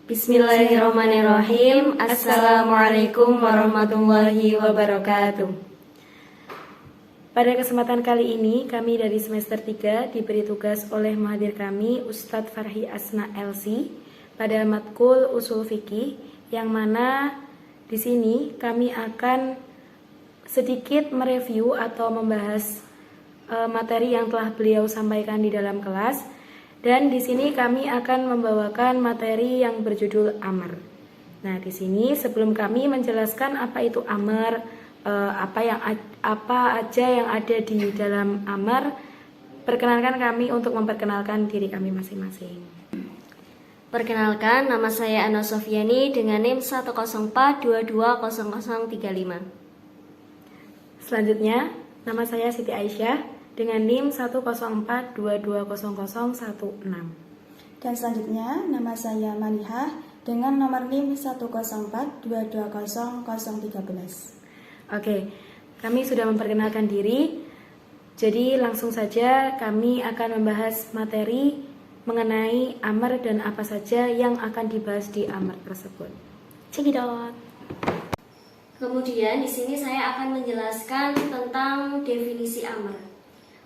Bismillahirrahmanirrahim. Assalamualaikum warahmatullahi wabarakatuh. Pada kesempatan kali ini, kami dari semester 3 diberi tugas oleh muhadir kami, Ustadz Farhi Asna LC, pada matkul usul fikih, yang mana di sini kami akan sedikit mereview atau membahas materi yang telah beliau sampaikan di dalam kelas. Dan di sini kami akan membawakan materi yang berjudul amar. Nah, di sini sebelum kami menjelaskan apa itu amar, apa aja yang ada di dalam amar, perkenalkan kami untuk memperkenalkan diri kami masing-masing. Perkenalkan, nama saya Ana Sofiani dengan NIM 104220035. Selanjutnya, nama saya Siti Aisyah dengan NIM 104220016. Dan selanjutnya, nama saya Manihah dengan nomor NIM 104220013. Oke, kami sudah memperkenalkan diri. Jadi langsung saja kami akan membahas materi mengenai amar dan apa saja yang akan dibahas di amar tersebut. Cekidot. Kemudian di sini saya akan menjelaskan tentang definisi amar.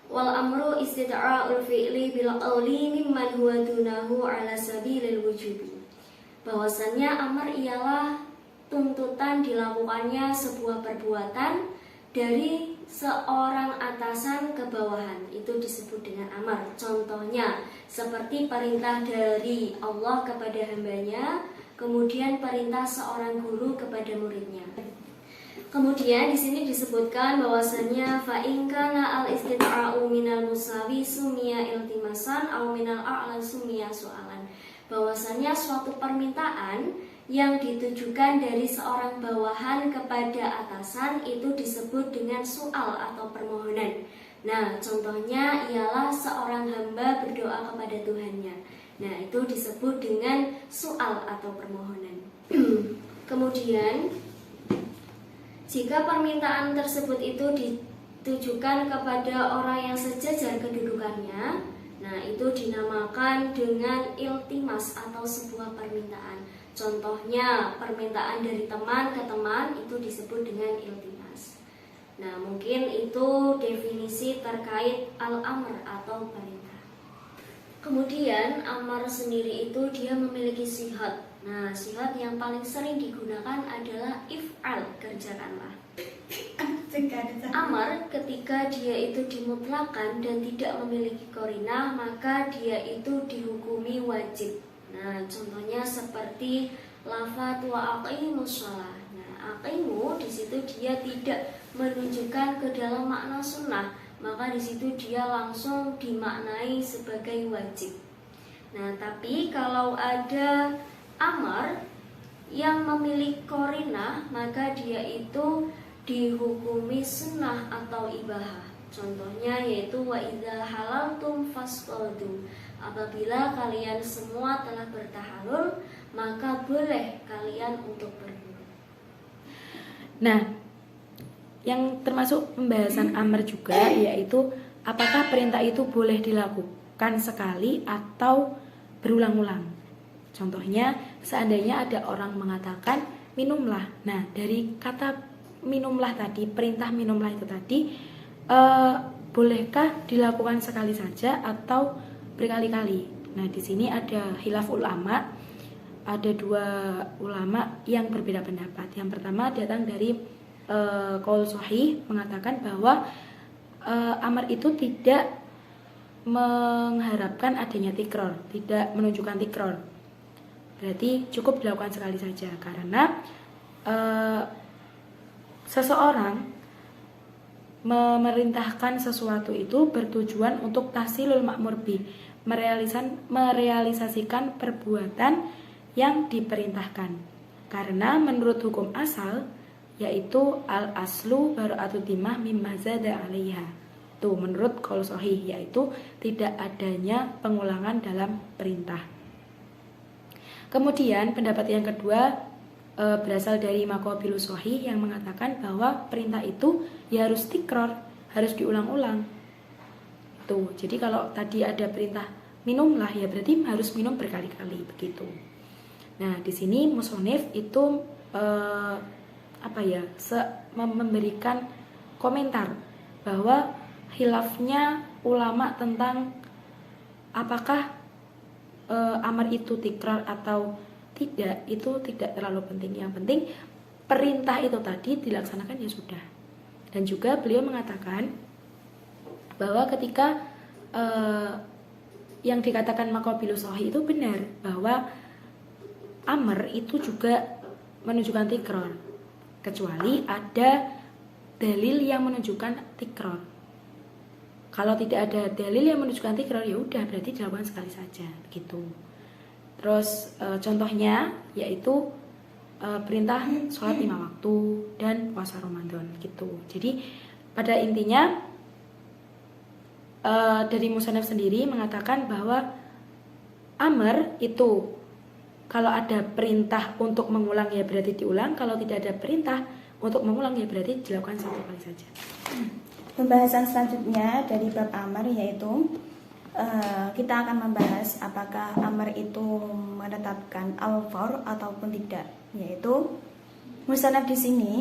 Wal amru istida'a'ul fi'li bil qawli mimman huwa dunahu ala sabilil wujubi. Bahwasannya amar ialah tuntutan dilakukannya sebuah perbuatan dari seorang atasan ke bawahan. Itu disebut dengan amar. Contohnya seperti perintah dari Allah kepada hambanya, kemudian perintah seorang guru kepada muridnya. Kemudian di sini disebutkan bahwasannya fa in kana al istita'u minal musawi sumiya iltimasan au minal a'la sumiya soalan. Bahwasannya suatu permintaan yang ditujukan dari seorang bawahan kepada atasan itu disebut dengan soal atau permohonan. Nah, contohnya ialah seorang hamba berdoa kepada Tuhannya. Nah, itu disebut dengan soal atau permohonan. Kemudian jika permintaan tersebut itu ditujukan kepada orang yang sejajar kedudukannya, nah itu dinamakan dengan iltimas atau sebuah permintaan. Contohnya permintaan dari teman ke teman itu disebut dengan iltimas. Nah, mungkin itu definisi terkait al-amr atau perintah. Kemudian amar sendiri itu dia memiliki sihat. Nah, sihat yang paling sering digunakan adalah if'al, kerjakanlah. Amar ketika dia itu dimutlakan dan tidak memiliki qarinah, maka dia itu dihukumi wajib. Nah, contohnya seperti lafaz wa aqimus shalah. Nah, aqimu di situ dia tidak menunjukkan ke dalam makna sunnah, maka di situ dia langsung dimaknai sebagai wajib. Nah, tapi kalau ada amar yang memiliki qarinah, maka dia itu dihukumi sunnah atau ibahah. Contohnya yaitu wa idza halaltum fasqadu. Apabila kalian semua telah bertahalul, maka boleh kalian untuk berburu. Nah, yang termasuk pembahasan amar juga yaitu apakah perintah itu boleh dilakukan sekali atau berulang-ulang. Contohnya, seandainya ada orang mengatakan minumlah. Nah, dari kata minumlah tadi, perintah minumlah itu tadi, bolehkah dilakukan sekali saja atau berkali-kali? Nah, di sini ada khilaf ulama, ada dua ulama yang berbeda pendapat. Yang pertama datang dari qaul sahih mengatakan bahwa amar itu tidak mengharapkan adanya tikror, tidak menunjukkan tikror. Berarti cukup dilakukan sekali saja karena seseorang memerintahkan sesuatu itu bertujuan untuk tahsilul ma'mur bih, merealisasikan perbuatan yang diperintahkan. Karena menurut hukum asal yaitu al aslu bara'atu dimah mimma zada 'alaiha. Tuh menurut qaul sahih yaitu tidak adanya pengulangan dalam perintah. Kemudian pendapat yang kedua berasal dari maqabilus sahih yang mengatakan bahwa perintah itu ya harus tikror, harus diulang-ulang. Tuh, jadi kalau tadi ada perintah minumlah, ya berarti harus minum berkali-kali begitu. Nah, di sini musonif itu memberikan komentar bahwa khilafnya ulama tentang apakah amar itu tikrar atau tidak, itu tidak terlalu penting. Yang penting perintah itu tadi dilaksanakan ya sudah. Dan juga beliau mengatakan bahwa ketika yang dikatakan maqabilu sahih itu benar, bahwa amr itu juga menunjukkan tikrar, kecuali ada dalil yang menunjukkan tikrar. Kalau tidak ada dalil yang menunjukkan tikrar, ya udah berarti dilakukan sekali saja gitu. Terus contohnya yaitu perintah sholat 5 waktu dan puasa Ramadan gitu. Jadi pada intinya dari musannaf sendiri mengatakan bahwa amr itu kalau ada perintah untuk mengulang ya berarti diulang, kalau tidak ada perintah untuk mengulang ya berarti dilakukan satu kali saja. Pembahasan selanjutnya dari bab amar yaitu kita akan membahas apakah amar itu menetapkan al-fawr ataupun tidak. Yaitu musannaf di sini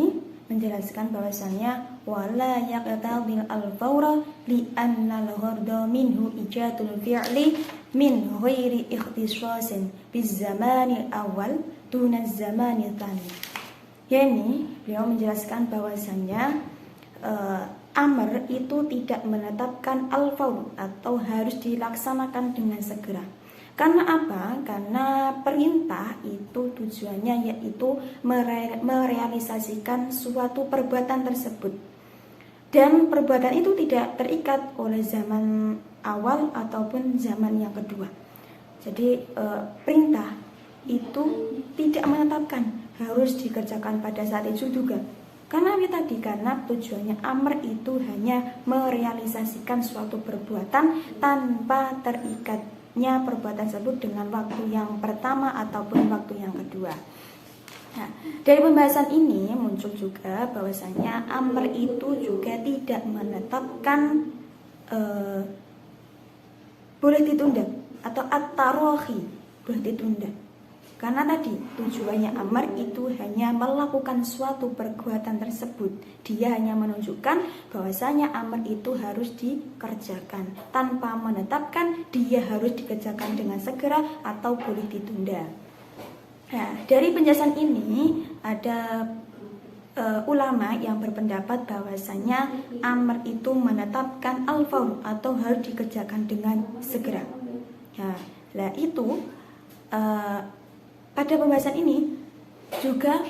menjelaskan bahwasannya wala yaqtadil al-fawra li anna al-gharda minhu ijadul fi'li min ghairi ikhtisasin biz zamani awal duna zamani tsani. Yani beliau menjelaskan bahwasannya amr itu tidak menetapkan al-fawr atau harus dilaksanakan dengan segera. Karena apa? Karena perintah itu tujuannya yaitu merealisasikan suatu perbuatan tersebut. Dan perbuatan itu tidak terikat oleh zaman awal ataupun zaman yang kedua. Jadi perintah itu tidak menetapkan harus dikerjakan pada saat itu juga. Karena tujuannya amr itu hanya merealisasikan suatu perbuatan tanpa terikatnya perbuatan tersebut dengan waktu yang pertama ataupun waktu yang kedua. Nah, dari pembahasan ini muncul juga bahwasanya amr itu juga tidak menetapkan boleh ditunda atau at-tarahi boleh ditunda. Karena tadi tujuannya amar itu hanya melakukan suatu perbuatan tersebut. Dia hanya menunjukkan bahwasanya amar itu harus dikerjakan tanpa menetapkan dia harus dikerjakan dengan segera atau boleh ditunda. Nah, dari penjelasan ini ada ulama yang berpendapat bahwasanya amar itu menetapkan al-fawr atau harus dikerjakan dengan segera. Nah, itu pada pembahasan ini juga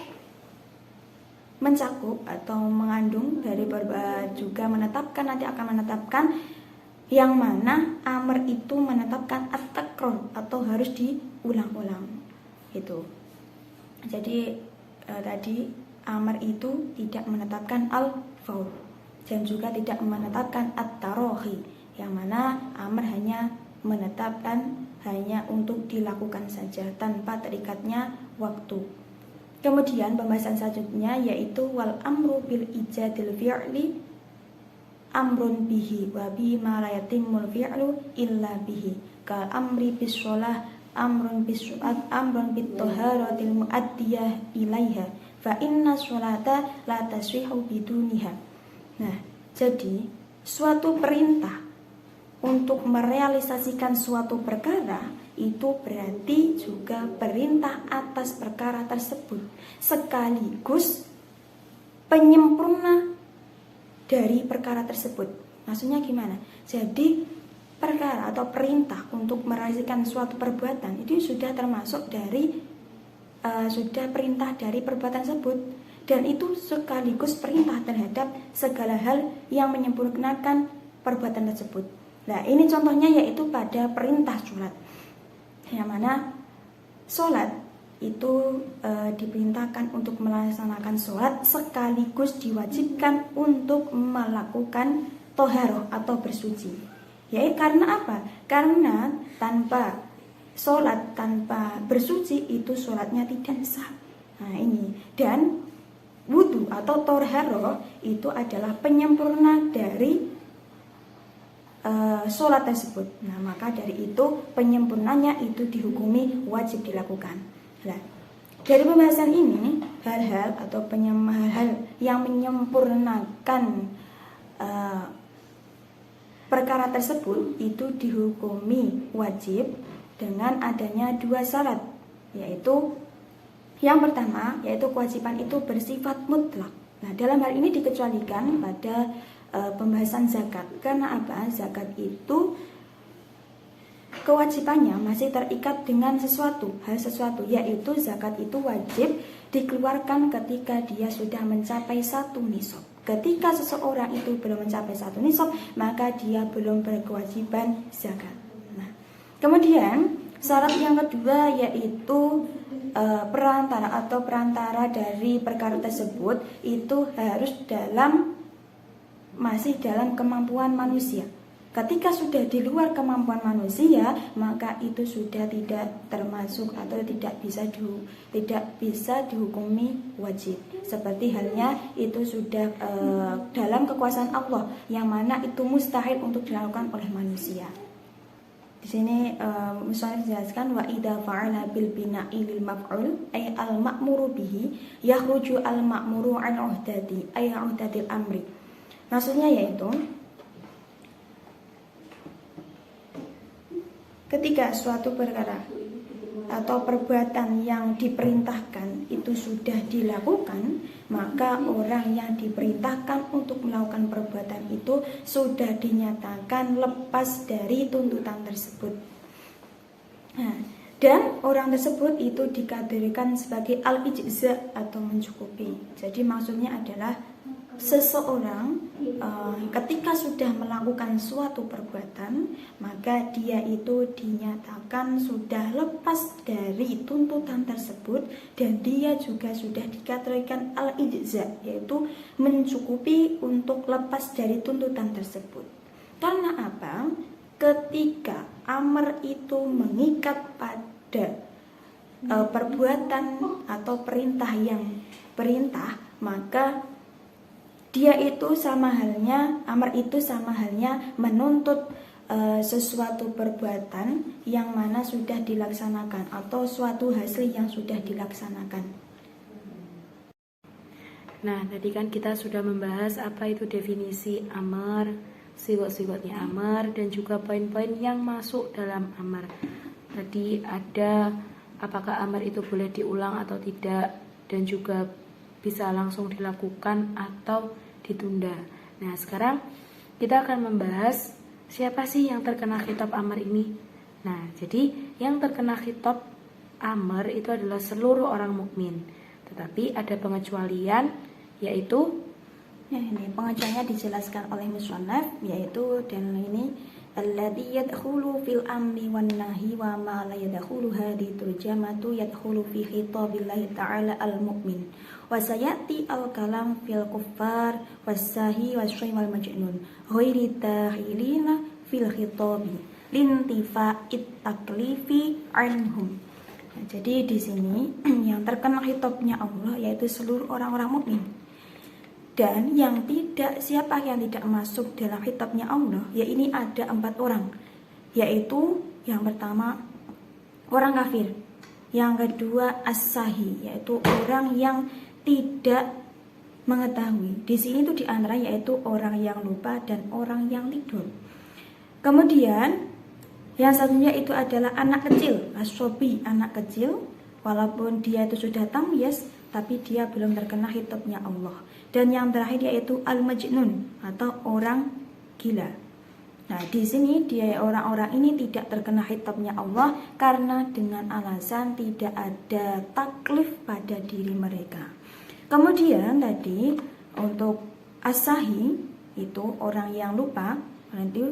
mencakup atau mengandung dari juga nanti akan menetapkan yang mana amr itu menetapkan at-takrar atau harus diulang-ulang gitu. Jadi tadi amr itu tidak menetapkan al-fawr dan juga tidak menetapkan at-tarahi, yang mana amr hanya menetapkan hanya untuk dilakukan saja tanpa terikatnya waktu. Kemudian pembahasan selanjutnya yaitu wal amru bil ijadil fi'li amrun bihi wa bi ma la yatimul fi'lu illa bihi kal amri bis shalah amrun bis su'at amrun bit taharatil muaddiyah ilaiha fa inna sholata la taswihu biduniha. Nah, jadi suatu perintah untuk merealisasikan suatu perkara itu berarti juga perintah atas perkara tersebut sekaligus penyempurna dari perkara tersebut. Maksudnya gimana? Jadi perkara atau perintah untuk merealisasikan suatu perbuatan itu sudah termasuk dari sudah perintah dari perbuatan tersebut, dan itu sekaligus perintah terhadap segala hal yang menyempurnakan perbuatan tersebut. Nah, ini contohnya yaitu pada perintah sholat, yang mana sholat itu diperintahkan untuk melaksanakan sholat sekaligus diwajibkan untuk melakukan toharoh atau bersuci. Ya, karena apa? Karena tanpa sholat, tanpa bersuci itu sholatnya tidak sah. Nah, ini dan wudhu atau toharoh itu adalah penyempurna dari sholat tersebut. Nah, maka dari itu penyempurnanya itu dihukumi wajib dilakukan. Nah, dari pembahasan ini hal-hal atau hal yang menyempurnakan perkara tersebut itu dihukumi wajib dengan adanya 2 syarat, yaitu yang pertama yaitu kewajiban itu bersifat mutlak. Nah, dalam hal ini dikecualikan pada pembahasan zakat. Karena apa? Zakat itu kewajibannya masih terikat dengan hal sesuatu, yaitu zakat itu wajib dikeluarkan ketika dia sudah mencapai 1 nisab. Ketika seseorang itu belum mencapai 1 nisab, maka dia belum berkewajiban zakat. Nah, kemudian syarat yang kedua yaitu perantara dari perkara tersebut itu harus masih dalam kemampuan manusia. Ketika sudah di luar kemampuan manusia, maka itu sudah tidak termasuk atau tidak bisa dihukumi wajib. Seperti halnya itu sudah dalam kekuasaan Allah, yang mana itu mustahil untuk dilakukan oleh manusia. Di sini musannif jelaskan wa idza fa'ala bil bina'i lil maf'ul ay al ma'muru bihi yakhruju al ma'muru an uhdati ay uhdatil amri. Maksudnya yaitu ketika suatu perkara atau perbuatan yang diperintahkan itu sudah dilakukan, maka orang yang diperintahkan untuk melakukan perbuatan itu sudah dinyatakan lepas dari tuntutan tersebut. Nah, dan orang tersebut itu dikategorikan sebagai al-ijza atau mencukupi. Jadi maksudnya adalah seseorang ketika sudah melakukan suatu perbuatan, maka dia itu dinyatakan sudah lepas dari tuntutan tersebut, dan dia juga sudah dikategorikan al-ijza, yaitu mencukupi untuk lepas dari tuntutan tersebut. Karena apa? Ketika amar itu mengikat pada perbuatan atau perintah, maka dia itu amar itu sama halnya menuntut sesuatu perbuatan yang mana sudah dilaksanakan atau suatu hasil yang sudah dilaksanakan. Nah, tadi kan kita sudah membahas apa itu definisi amar, siwat-siwatnya amar, dan juga poin-poin yang masuk dalam amar. Tadi ada apakah amar itu boleh diulang atau tidak, dan juga bisa langsung dilakukan atau ditunda. Nah, sekarang kita akan membahas siapa sih yang terkena khitab amar ini. Nah, jadi yang terkena khitab amar itu adalah seluruh orang mukmin. Tetapi ada pengecualian, yaitu ini pengecualiannya dijelaskan oleh musannaf, yaitu dan ini alladzi yadkhulu fil amri wan nahi wa ma la yadkhulu hadhi turjamatu yadkhulu fi khitabillahi ta'ala al mu'min. Wa sayati al-kalam fil kuffar was-sahi was-syai wal majnun ghairi tahilina fil khitabi lintifa'it taklifi anhum. Nah, jadi di sini yang terkena khitabnya Allah yaitu seluruh orang-orang mukmin. Dan yang siapa yang tidak masuk dalam khitabnya Allah, ya ini ada 4 orang, yaitu yang pertama orang kafir, yang kedua as-sahi, yaitu orang yang tidak mengetahui. Di sini itu diantara yaitu orang yang lupa dan orang yang tidur. Kemudian yang satunya itu adalah anak kecil, as-sobi, anak kecil, walaupun dia itu sudah tamyiz, tapi dia belum terkena khitabnya Allah. Dan yang terakhir yaitu al-majnun atau orang gila. Nah, di sini orang-orang ini tidak terkena khitabnya Allah karena dengan alasan tidak ada taklif pada diri mereka. Kemudian tadi untuk as-sahi itu orang yang lupa, nanti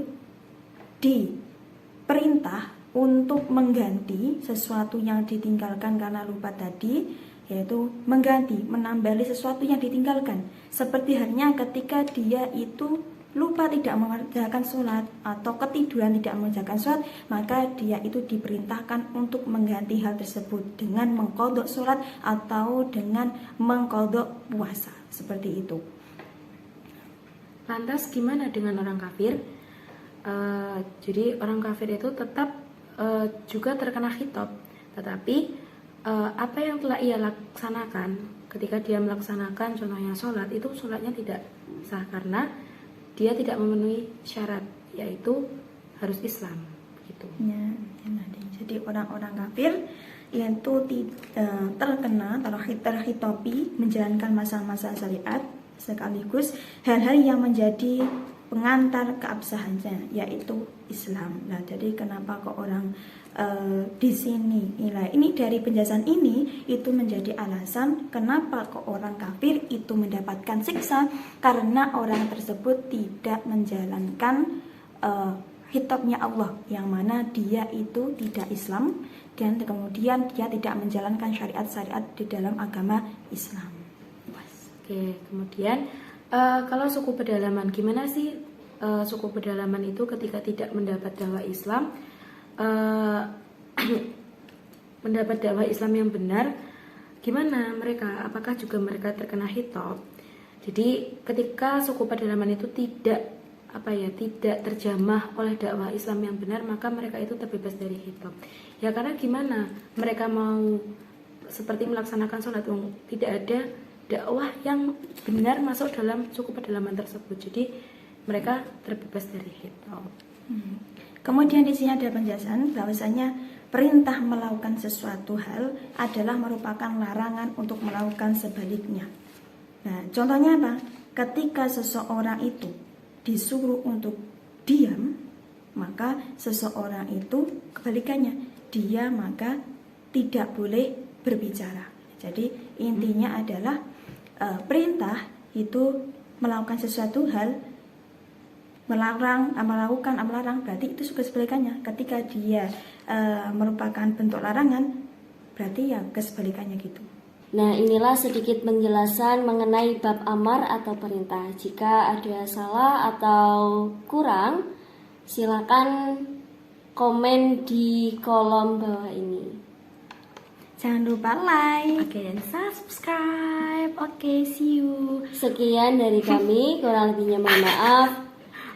diperintah untuk mengganti sesuatu yang ditinggalkan karena lupa tadi, yaitu menambali sesuatu yang ditinggalkan. Seperti halnya ketika dia itu lupa tidak mengerjakan sholat atau ketiduran tidak mengerjakan sholat, maka dia itu diperintahkan untuk mengganti hal tersebut dengan mengqadha sholat atau dengan mengqadha puasa, seperti itu. Lantas gimana dengan orang kafir? Jadi orang kafir itu tetap juga terkena khitab, tetapi apa yang telah ia laksanakan ketika dia melaksanakan contohnya sholat, itu sholatnya tidak sah karena dia tidak memenuhi syarat, yaitu harus Islam gitu. Ya, jadi orang-orang kafir yaitu terkena terhitopi menjalankan masa-masa syariat sekaligus hal-hal yang menjadi pengantar keabsahannya, yaitu Islam. Nah, jadi kenapa kok orang di sini ini dari penjelasan ini itu menjadi alasan kenapa kok orang kafir itu mendapatkan siksa, karena orang tersebut tidak menjalankan khitabnya Allah, yang mana dia itu tidak Islam dan kemudian dia tidak menjalankan syariat-syariat di dalam agama Islam. Oke, kemudian kalau suku pedalaman, gimana sih suku pedalaman itu ketika tidak mendapat dakwah Islam, mendapat dakwah Islam yang benar, gimana mereka? Apakah juga mereka terkena khitab? Jadi ketika suku pedalaman itu tidak terjamah oleh dakwah Islam yang benar, maka mereka itu terbebas dari khitab. Ya karena gimana? Mereka mau seperti melaksanakan sholat, tidak ada dakwah yang benar masuk dalam suku pedalaman tersebut. Jadi mereka terbebas dari khitab. Kemudian di sini ada penjelasan bahwasanya perintah melakukan sesuatu hal adalah merupakan larangan untuk melakukan sebaliknya. Nah, contohnya apa? Ketika seseorang itu disuruh untuk diam, maka seseorang itu kebalikannya, dia maka tidak boleh berbicara. Jadi intinya adalah perintah itu melakukan sesuatu hal, melakukan melarang, berarti itu juga sebalikannya. Ketika dia merupakan bentuk larangan, berarti ya kesebalikannya gitu. Nah, inilah sedikit penjelasan mengenai bab amar atau perintah. Jika ada salah atau kurang, silakan komen di kolom bawah ini. Jangan lupa like. Oke, dan subscribe. Oke, see you. Sekian dari kami, kurang lebihnya mohon maaf.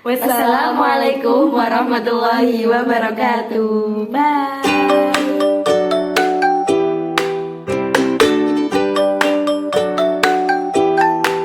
Wassalamualaikum warahmatullahi wabarakatuh. Bye.